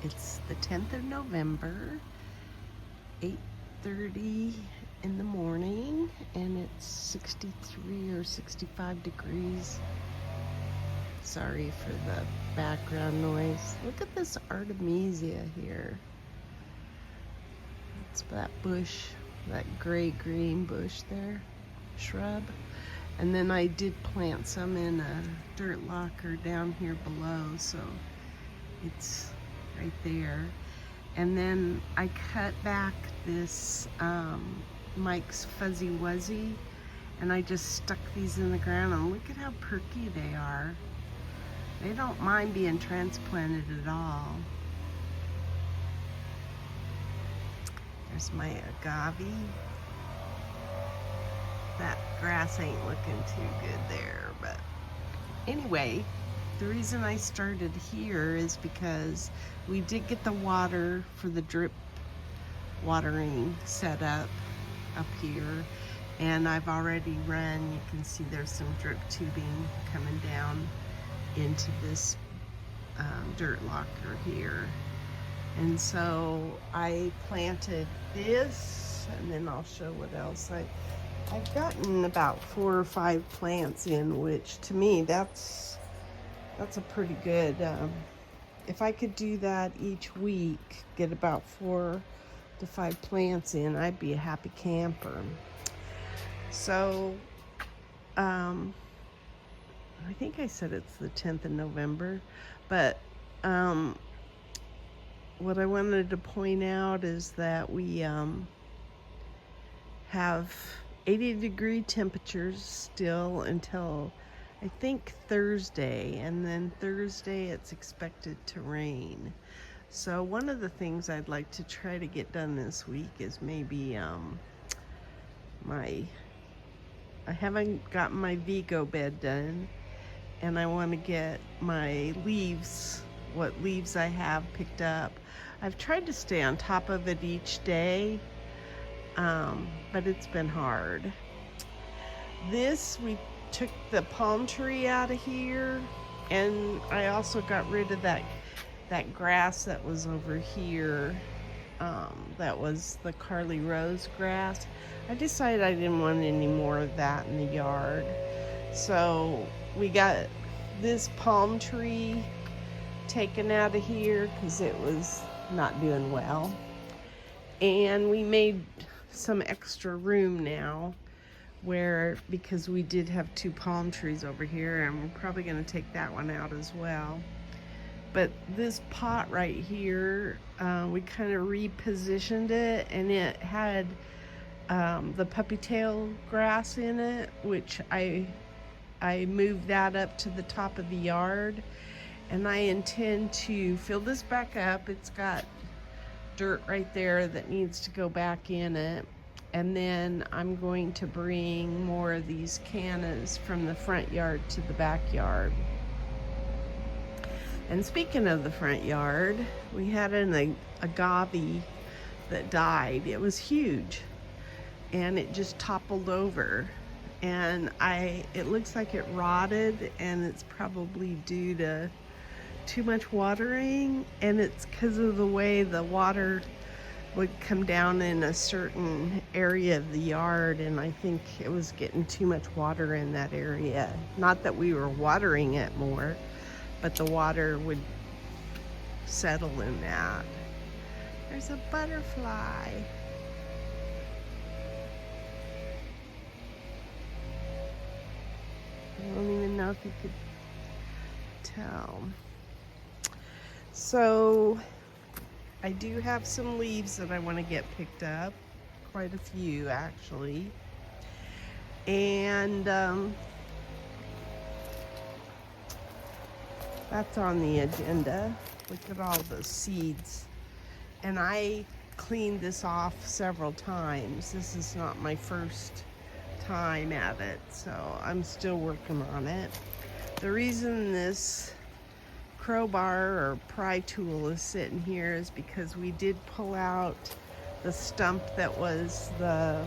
It's the 10th of November, 8:30 in the morning, and it's 63 or 65 degrees. Sorry for the background noise. Look at this Artemisia here. It's that bush, that gray-green bush there, shrub. And then I did plant some in a dirt locker down here below, so it's right there. And then I cut back this Mike's Fuzzy Wuzzy, and I just stuck these in the ground, and look at how perky they are. They don't mind being transplanted at all. There's my agave. That grass ain't looking too good there, but anyway, the reason I started here is because we did get the water for the drip watering set up here, and I've already run, you can see there's some drip tubing coming down into this dirt locker here. And so I planted this, and then I'll show what else I've gotten about 4 or 5 plants in, which to me that's a pretty good, if I could do that each week, get about 4 to 5 plants in, I'd be a happy camper. So I think I said it's the 10th of November, but what I wanted to point out is that we have 80-degree temperatures still until I think Thursday, and then Thursday it's expected to rain. So one of the things I'd like to try to get done this week is maybe I haven't gotten my Vego bed done, and I want to get my leaves, what leaves I have picked up. I've tried to stay on top of it each day, but it's been hard. We took the palm tree out of here, and I also got rid of that grass that was over here. That was the Carly Rose grass. I decided I didn't want any more of that in the yard. So we got this palm tree taken out of here because it was not doing well. And we made some extra room now because we did have 2 palm trees over here, and we're probably going to take that one out as well. But this pot right here, we kind of repositioned it, and it had the puppy tail grass in it, which I moved that up to the top of the yard, and I intend to fill this back up. It's got dirt right there that needs to go back in it, and then I'm going to bring more of these cannas from the front yard to the backyard. And speaking of the front yard, we had an agave that died. It was huge, and it just toppled over, and it looks like it rotted, and it's probably due to too much watering, and it's because of the way the water would come down in a certain area of the yard, and I think it was getting too much water in that area. Not that we were watering it more, but the water would settle in that. There's a butterfly. I don't even know if you could tell. So I do have some leaves that I want to get picked up, quite a few actually, and that's on the agenda. Look at all the seeds, and I cleaned this off several times. This is not my first time at it, so I'm still working on it. The reason this crowbar or pry tool is sitting here is because we did pull out the stump that was the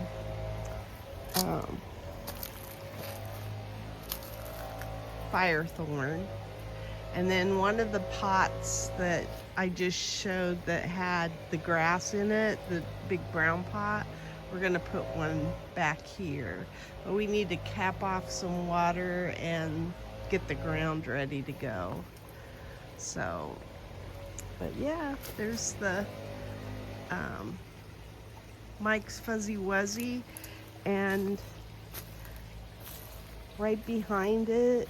firethorn, And then one of the pots that I just showed that had the grass in it, the big brown pot, we're gonna put one back here. But we need to cap off some water and get the ground ready to go. So, but yeah, there's the Mike's Fuzzy Wuzzy, and right behind it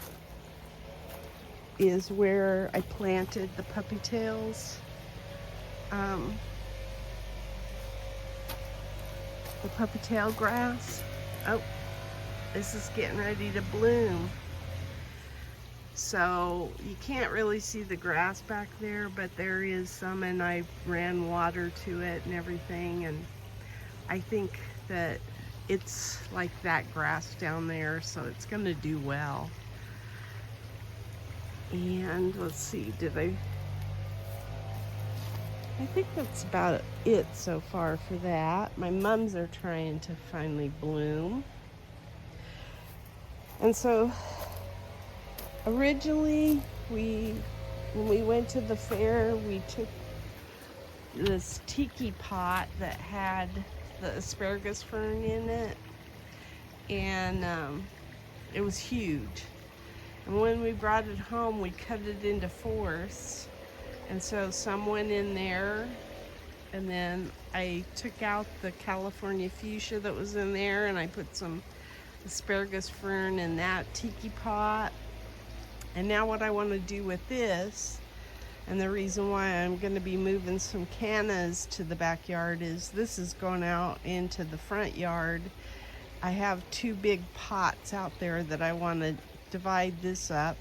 is where I planted the puppy tails. The puppy tail grass. Oh, this is getting ready to bloom. So you can't really see the grass back there, but there is some, and I ran water to it and everything, and I think that it's like that grass down there, so it's gonna do well. And let's see, I think that's about it so far for that. My mums are trying to finally bloom. And so originally when we went to the fair, we took this tiki pot that had the asparagus fern in it, and it was huge. And when we brought it home, we cut it into fourths, and so some went in there, and then I took out the California fuchsia that was in there, and I put some asparagus fern in that tiki pot. And now what I want to do with this, and the reason why I'm going to be moving some cannas to the backyard, is this is going out into the front yard. I have two big pots out there that I want to divide this up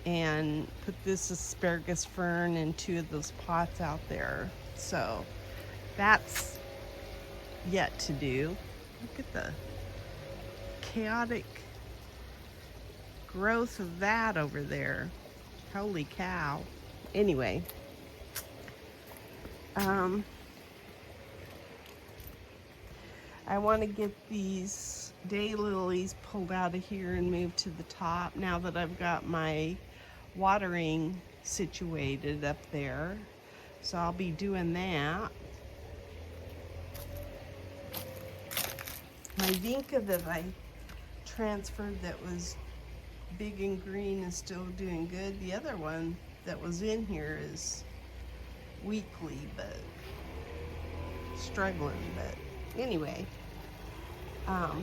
and put this asparagus fern in two of those pots out there. So that's yet to do. Look at the chaotic growth of that over there. Holy cow. Anyway, I want to get these daylilies pulled out of here and moved to the top now that I've got my watering situated up there. So I'll be doing that. My vinca that I transferred that was big and green is still doing good. The other one that was in here is weakly, but struggling. But anyway, I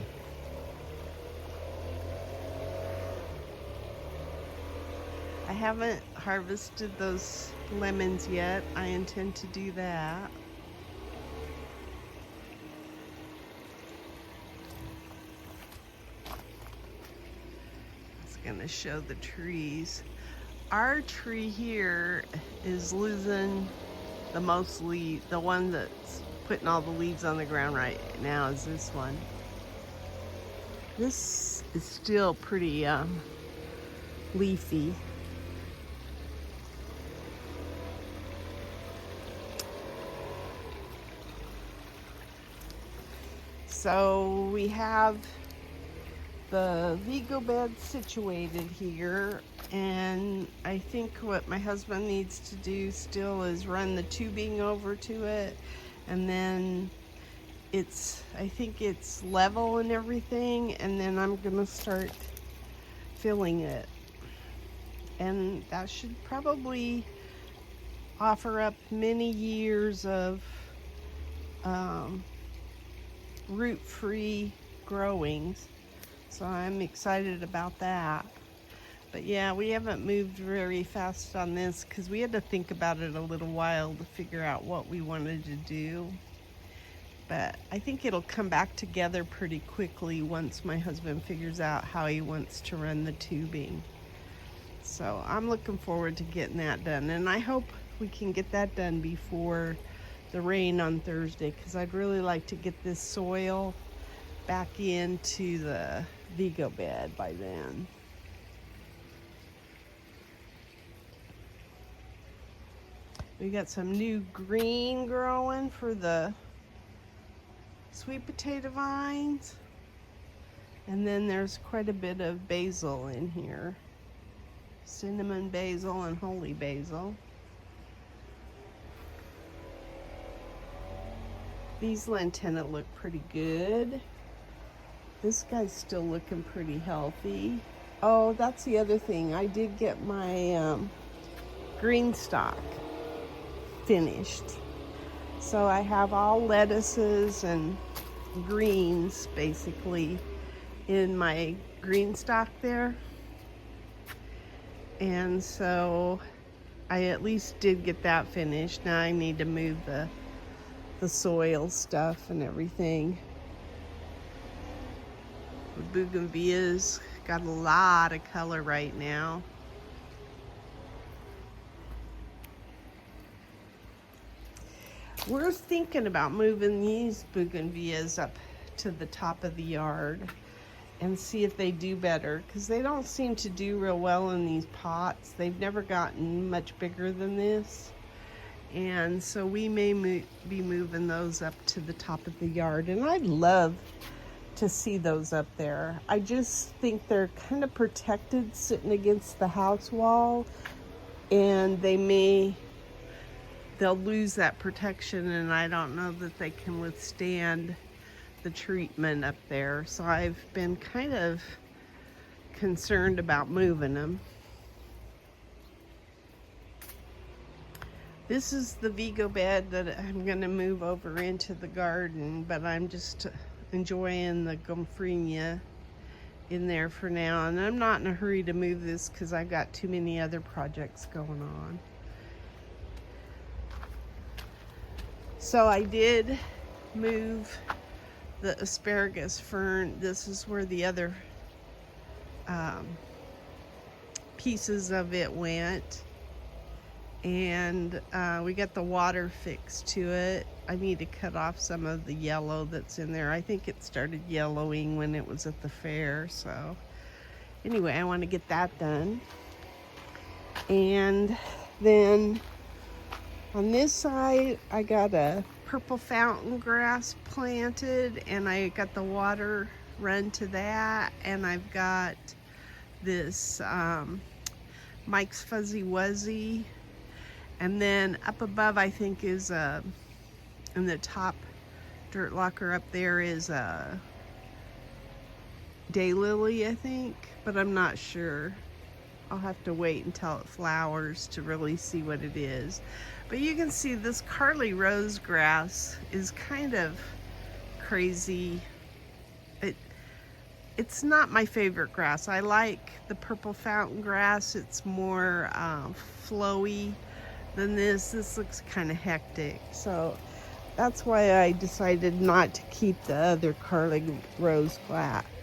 haven't harvested those lemons yet. I intend to do that. It's gonna show the trees. Our tree here is losing the most leaves. The one that's putting all the leaves on the ground right now is this one. This is still pretty leafy. So we have the Vego bed situated here, and I think what my husband needs to do still is run the tubing over to it, and then I think it's level and everything, and then I'm gonna start filling it, and that should probably offer up many years of root-free growings. So I'm excited about that. But yeah, we haven't moved very fast on this because we had to think about it a little while to figure out what we wanted to do. But I think it'll come back together pretty quickly once my husband figures out how he wants to run the tubing. So I'm looking forward to getting that done, and I hope we can get that done before the rain on Thursday, because I'd really like to get this soil back into the Vego bed by then. We got some new green growing for the sweet potato vines, and then there's quite a bit of basil in here. cinnamon basil and holy basil. These lantana look pretty good. This guy's still looking pretty healthy. Oh, that's the other thing. I did get my GreenStalk finished. So I have all lettuces and greens basically in my GreenStalk there. And so I at least did get that finished. Now I need to move the soil stuff and everything. The bougainvillea's got a lot of color right now. We're thinking about moving these bougainvilleas up to the top of the yard and see if they do better, because they don't seem to do real well in these pots. They've never gotten much bigger than this. And so we may be moving those up to the top of the yard. And I'd love to see those up there. I just think they're kind of protected sitting against the house wall, and they'll lose that protection, and I don't know that they can withstand the treatment up there. So I've been kind of concerned about moving them. This is the Vego bed that I'm going to move over into the garden, but I'm just enjoying the gomphrenia in there for now, and I'm not in a hurry to move this because I've got too many other projects going on. So I did move the asparagus fern. This is where the other pieces of it went, and we got the water fixed to it. I need to cut off some of the yellow that's in there. I think it started yellowing when it was at the fair. So anyway, I want to get that done. And then on this side, I got a purple fountain grass planted, and I got the water run to that. And I've got this Mike's Fuzzy Wuzzy. And then up above, I think is in the top dirt locker up there is a daylily, I think, but I'm not sure. I'll have to wait until it flowers to really see what it is. But you can see this Carly Rose grass is kind of crazy. It's not my favorite grass. I like the purple fountain grass. It's more flowy than this. This looks kind of hectic. So that's why I decided not to keep the other Carly Rose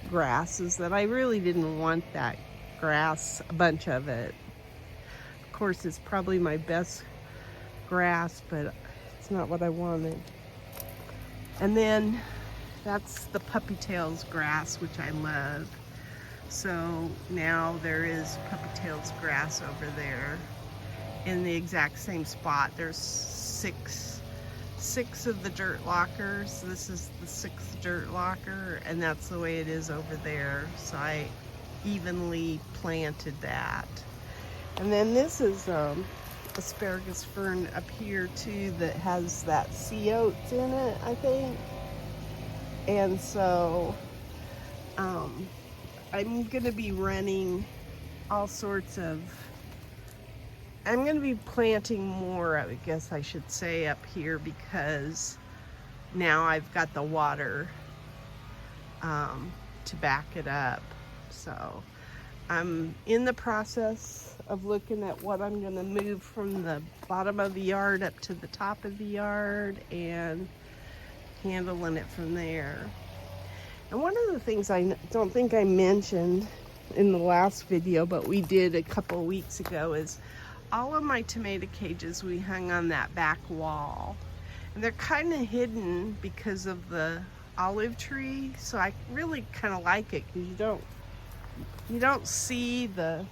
grass, is that I really didn't want that grass, a bunch of it. Of course, it's probably my best grass, but it's not what I wanted. And then that's the puppy tails grass, which I love. So now there is puppy tails grass over there in the exact same spot. There's six of the dirt lockers. This is the 6th dirt locker, and that's the way it is over there. So I evenly planted that. And then this is asparagus fern up here too that has that sea oats in it, I think. And so I'm gonna be running all sorts of, I'm gonna be planting more, I guess I should say, up here, because now I've got the water to back it up. So I'm in the process of looking at what I'm gonna move from the bottom of the yard up to the top of the yard and handling it from there. And one of the things I don't think I mentioned in the last video, but we did a couple weeks ago, is all of my tomato cages we hung on that back wall. And they're kind of hidden because of the olive tree. So I really kind of like it, because you don't see the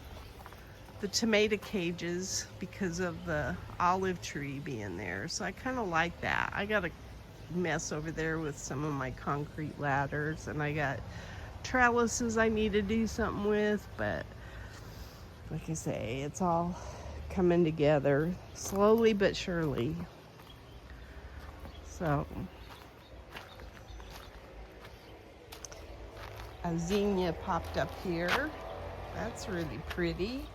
tomato cages because of the olive tree being there. So I kind of like that. I got a mess over there with some of my concrete ladders, and I got trellises I need to do something with, but like I say, it's all coming together slowly but surely. So, a zinnia popped up here. That's really pretty.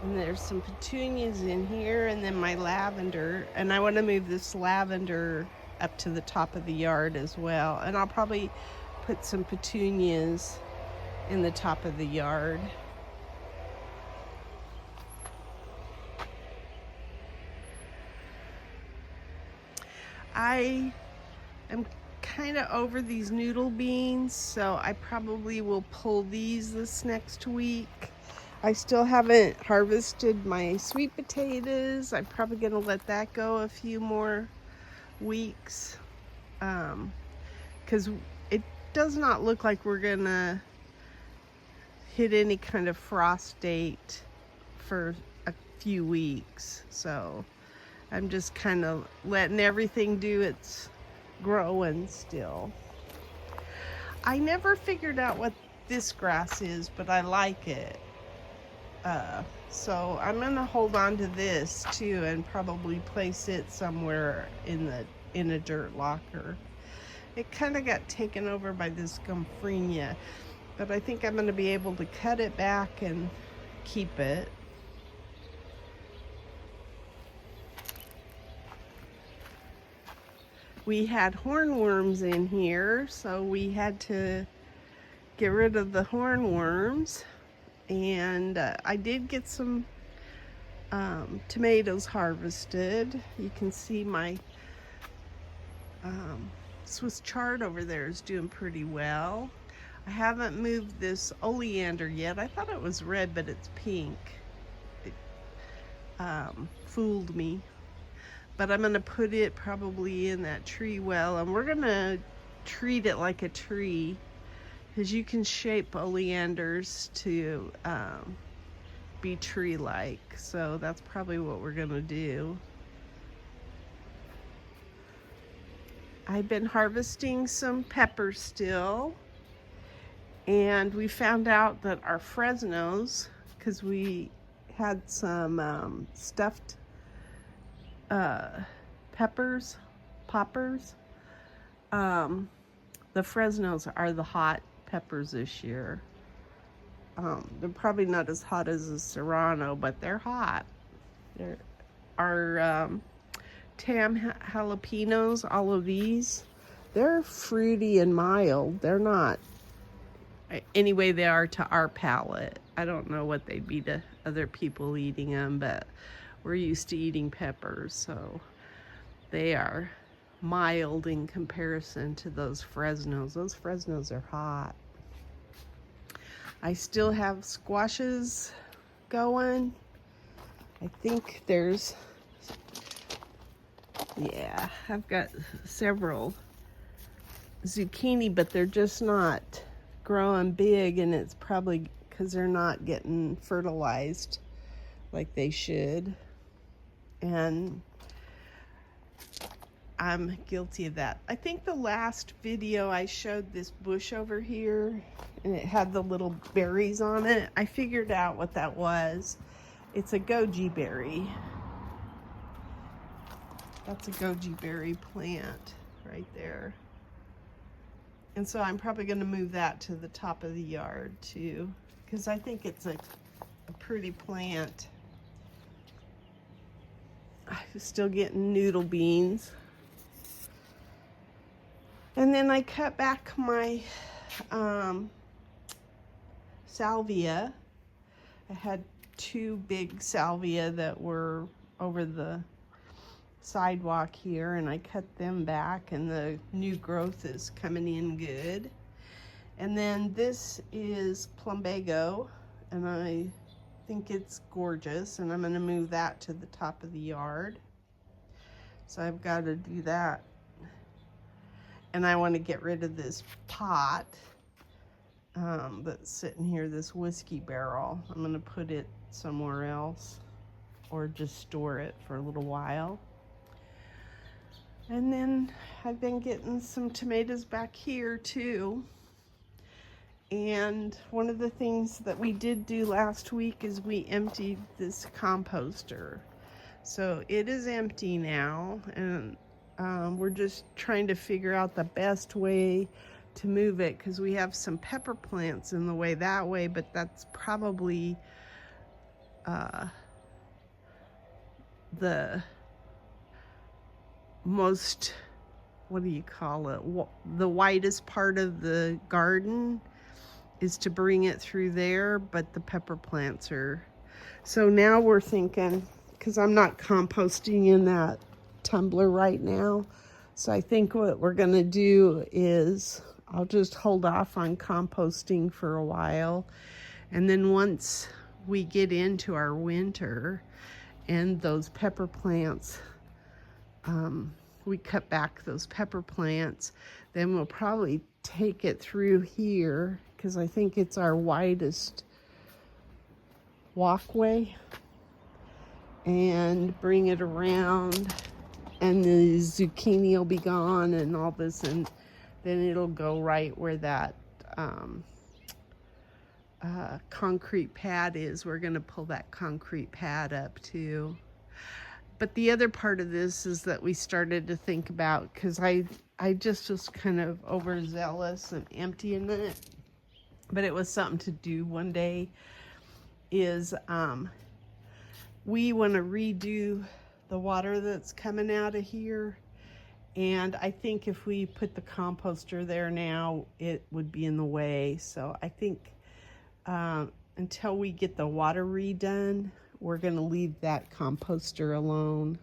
And there's some petunias in here, and then my lavender. And I want to move this lavender up to the top of the yard as well. And I'll probably put some petunias in the top of the yard. I am kind of over these noodle beans, so I probably will pull these this next week. I still haven't harvested my sweet potatoes. I'm probably gonna let that go a few more weeks, because it does not look like we're gonna hit any kind of frost date for a few weeks. So I'm just kind of letting everything do its growing still. I never figured out what this grass is, but I like it. So I'm gonna hold on to this too and probably place it somewhere in a dirt locker. It kind of got taken over by this gomphrenia, but I think I'm gonna be able to cut it back and keep it. We had hornworms in here, so we had to get rid of the hornworms. And I did get some tomatoes harvested. You can see my Swiss chard over there is doing pretty well. I haven't moved this oleander yet. I thought it was red, but it's pink. It fooled me. But I'm gonna put it probably in that tree well, and we're gonna treat it like a tree, because you can shape oleanders to be tree-like. So that's probably what we're gonna do. I've been harvesting some peppers still, and we found out that our Fresnos, because we had some stuffed poppers. The Fresnos are the hot peppers this year. They're probably not as hot as the Serrano, but they're hot. Our Tam jalapenos, all of these, they're fruity and mild. They're not, anyway, they are to our palate. I don't know what they'd be to other people eating them, but we're used to eating peppers, so they are mild in comparison to those Fresnos. Those Fresnos are hot. I still have squashes going. I think there's, yeah, I've got several zucchini, but they're just not growing big, and it's probably because they're not getting fertilized like they should. And I'm guilty of that. I think the last video I showed this bush over here, and it had the little berries on it. I figured out what that was. It's a goji berry. That's a goji berry plant right there. And so I'm probably going to move that to the top of the yard too, because I think it's a pretty plant. I'm still getting noodle beans. And then I cut back my salvia. I had two big salvia that were over the sidewalk here, and I cut them back, and the new growth is coming in good. And then this is plumbago, and I think it's gorgeous, and I'm going to move that to the top of the yard. So I've got to do that. And I want to get rid of this pot that's sitting here, this whiskey barrel. I'm going to put it somewhere else, or just store it for a little while. And then I've been getting some tomatoes back here too. And one of the things that we did do last week is we emptied this composter. So it is empty now, and we're just trying to figure out the best way to move it, because we have some pepper plants in the way that way, but that's probably the most, what do you call it, the widest part of the garden is to bring it through there, but the pepper plants are, so now we're thinking, because I'm not composting in that tumbler right now, so I think what we're gonna do is I'll just hold off on composting for a while, and then once we get into our winter and those pepper plants, we cut back those pepper plants, then we'll probably take it through here, because I think it's our widest walkway, and bring it around, and the zucchini will be gone and all this, and then it'll go right where that concrete pad is. We're going to pull that concrete pad up too. But the other part of this is that we started to think about, because I just was kind of overzealous and emptying it, but it was something to do one day, is we want to redo the water that's coming out of here, and I think if we put the composter there now, it would be in the way. So I think until we get the water redone, we're going to leave that composter alone.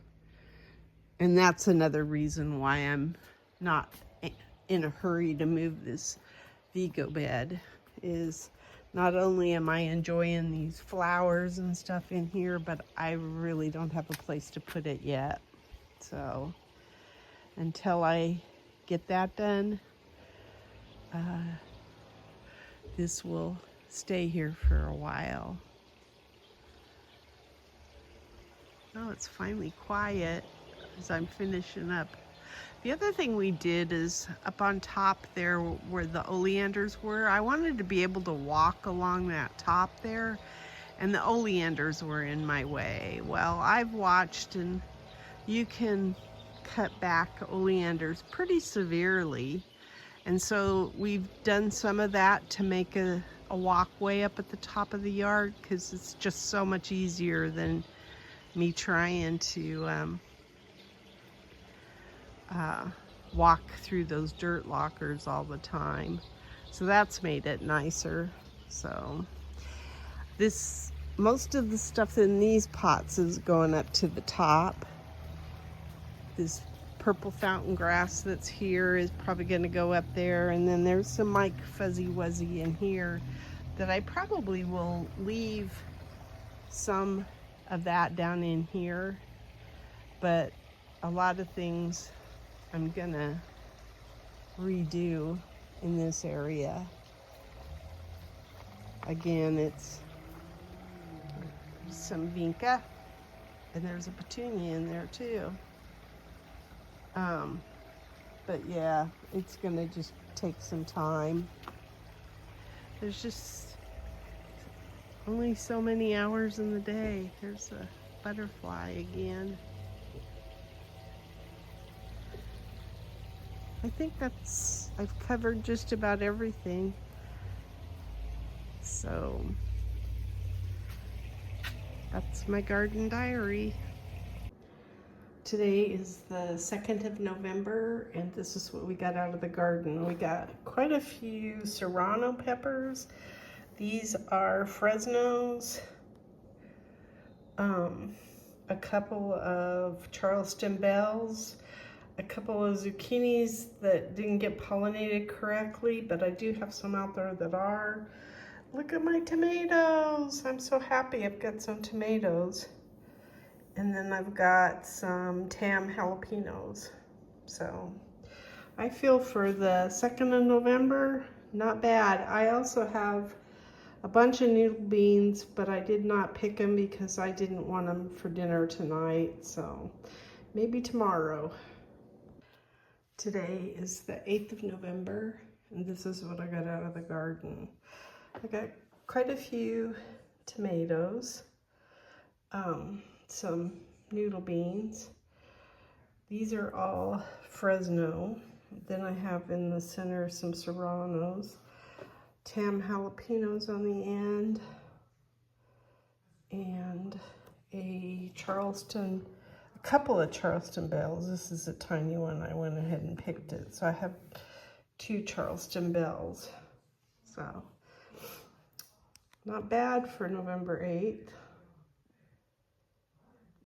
And that's another reason why I'm not in a hurry to move this Vego bed, is not only am I enjoying these flowers and stuff in here, but I really don't have a place to put it yet. So until I get that done, this will stay here for a while. Oh, it's finally quiet as I'm finishing up. The other thing we did is up on top there where the oleanders were, I wanted to be able to walk along that top there, and the oleanders were in my way. Well, I've watched, and you can cut back oleanders pretty severely, and so we've done some of that to make a walkway up at the top of the yard, because it's just so much easier than me trying to walk through those dirt lockers all the time. So that's made it nicer. So most of the stuff in these pots is going up to the top. This purple fountain grass that's here is probably going to go up there, and then there's some Mike Fuzzy Wuzzy in here that I probably will leave some of that down in here, but a lot of things I'm gonna redo in this area. Again, it's some vinca, and there's a petunia in there too. But yeah, it's gonna just take some time. There's just only so many hours in the day. There's a butterfly again. I think I've covered just about everything. So that's my garden diary. Today is the 2nd of November, and this is what we got out of the garden. We got quite a few serrano peppers. These are Fresnos, a couple of Charleston bells, a couple of zucchinis that didn't get pollinated correctly, but I do have some out there that are. Look at my tomatoes. I'm so happy I've got some tomatoes. And then I've got some Temps jalapenos. So I feel for the 2nd of November, not bad. I also have a bunch of noodle beans, but I did not pick them because I didn't want them for dinner tonight. So maybe tomorrow. Today is the 8th of November, and this is what I got out of the garden. I got quite a few tomatoes, some noodle beans. These are all Fresno. Then I have in the center some serranos, Tam jalapenos on the end, and a couple of Charleston bells. This is a tiny one. I went ahead and picked it. So I have 2 Charleston bells. So not bad for November 8th.